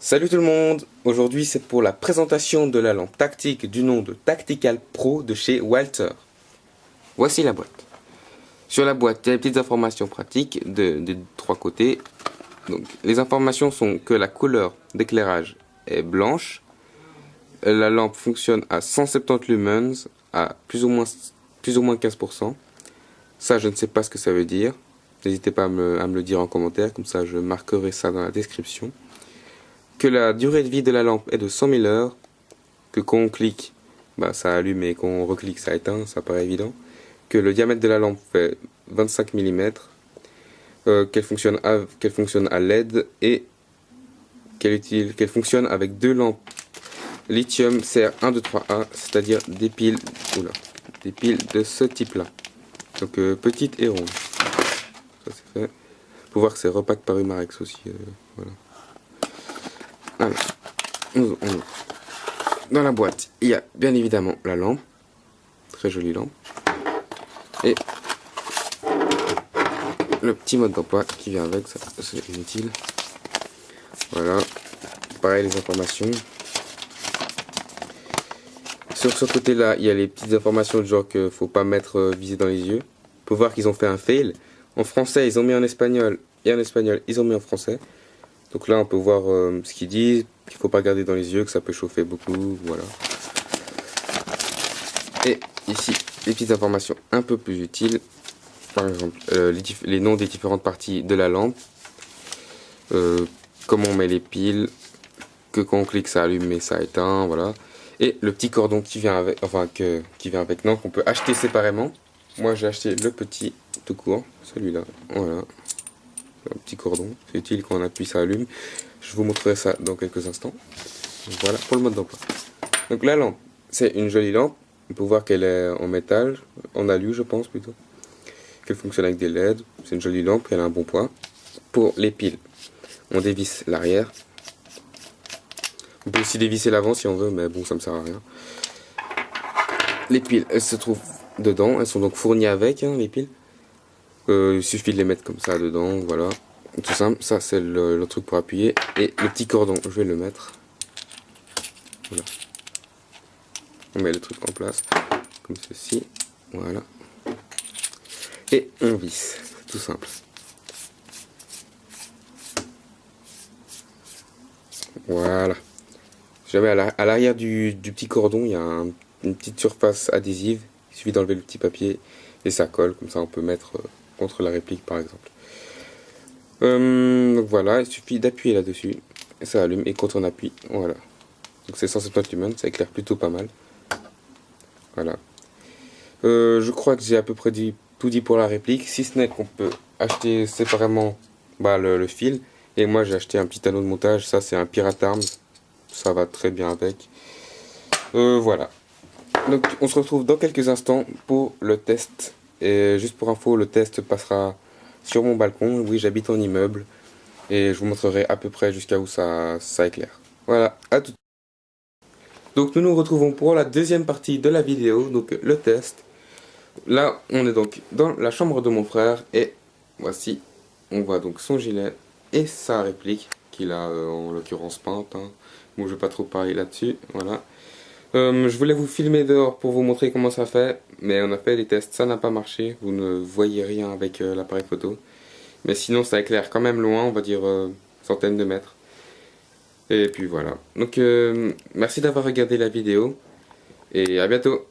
Salut tout le monde. Aujourd'hui c'est pour la présentation de la lampe tactique du nom de Tactical Pro de chez Walter. Voici la boîte. Sur la boîte, il y a des petites informations pratiques des trois côtés. Donc, les informations sont que la couleur d'éclairage est blanche. La lampe fonctionne à 170 lumens, à plus ou moins 15%. Ça, je ne sais pas ce que ça veut dire. N'hésitez pas à me le dire en commentaire, comme ça je marquerai ça dans la description. Que la durée de vie de la lampe est de 100 000 heures. Que quand on clique, ça allume et quand on reclique, ça éteint, ça paraît évident. Que le diamètre de la lampe fait 25 mm. Qu'elle fonctionne à LED et qu'elle fonctionne avec deux lampes lithium CR123A, c'est-à-dire des piles de ce type-là. Donc petite et ronde. Ça c'est fait. Faut voir que c'est repack par Umarex aussi. Voilà. Alors, on ouvre. Dans la boîte, il y a bien évidemment la lampe. Très jolie lampe. Et le petit mode d'emploi qui vient avec, ça c'est inutile. Voilà. Pareil, les informations. Sur ce côté-là, il y a les petites informations de genre qu'il faut pas mettre visé dans les yeux. On peut voir qu'ils ont fait un fail. En français, ils ont mis en espagnol. Et en espagnol, ils ont mis en français. Donc là, on peut voir ce qu'ils disent, qu'il ne faut pas garder dans les yeux, que ça peut chauffer beaucoup, voilà. Et ici, les petites informations un peu plus utiles. Par exemple, les noms des différentes parties de la lampe. Comment on met les piles. Que quand on clique, ça allume et ça éteint, voilà. Et le petit cordon qui vient avec, non, qu'on peut acheter séparément. Moi, j'ai acheté le petit tout court, celui-là, voilà. Un petit cordon, c'est utile quand on appuie, ça allume. Je vous montrerai ça dans quelques instants. Voilà pour le mode d'emploi. Donc la lampe, c'est une jolie lampe. On peut voir qu'elle est en métal, en alu je pense plutôt. Qu'elle fonctionne avec des LED. C'est une jolie lampe, elle a un bon poids. Pour les piles, on dévisse l'arrière. On peut aussi dévisser l'avant si on veut, mais bon, ça me sert à rien. Les piles, elles se trouvent dedans. Elles sont donc fournies avec, les piles. Il suffit de les mettre comme ça dedans, voilà. Tout simple, ça c'est le truc pour appuyer. Et le petit cordon, je vais le mettre. Voilà. On met le truc en place, comme ceci. Voilà. Et on visse, tout simple. Voilà. Jamais à l'arrière du petit cordon, il y a une petite surface adhésive. Il suffit d'enlever le petit papier et ça colle, comme ça on peut mettre contre la réplique par exemple. Donc voilà, il suffit d'appuyer là-dessus et ça allume, et quand on appuie, voilà. Donc c'est 170 lumens, ça éclaire plutôt pas mal. Voilà. Je crois que j'ai à peu près tout dit pour la réplique, si ce n'est qu'on peut acheter séparément le fil. Et moi j'ai acheté un petit anneau de montage, ça c'est un Pirate Arms, ça va très bien avec. Voilà. Donc on se retrouve dans quelques instants pour le test. Et juste pour info, le test passera sur mon balcon. Oui, j'habite en immeuble. Et je vous montrerai à peu près jusqu'à où ça éclaire. Voilà, à tout. Donc nous nous retrouvons pour la deuxième partie de la vidéo, donc le test. Là, on est donc dans la chambre de mon frère. Et voici, on voit donc son gilet et sa réplique, qu'il a en l'occurrence peinte. Bon, je vais pas trop parler là-dessus, voilà. Je voulais vous filmer dehors pour vous montrer comment ça fait, mais on a fait des tests, ça n'a pas marché, vous ne voyez rien avec l'appareil photo. Mais sinon ça éclaire quand même loin, on va dire centaines de mètres. Et puis voilà. Donc merci d'avoir regardé la vidéo, et à bientôt.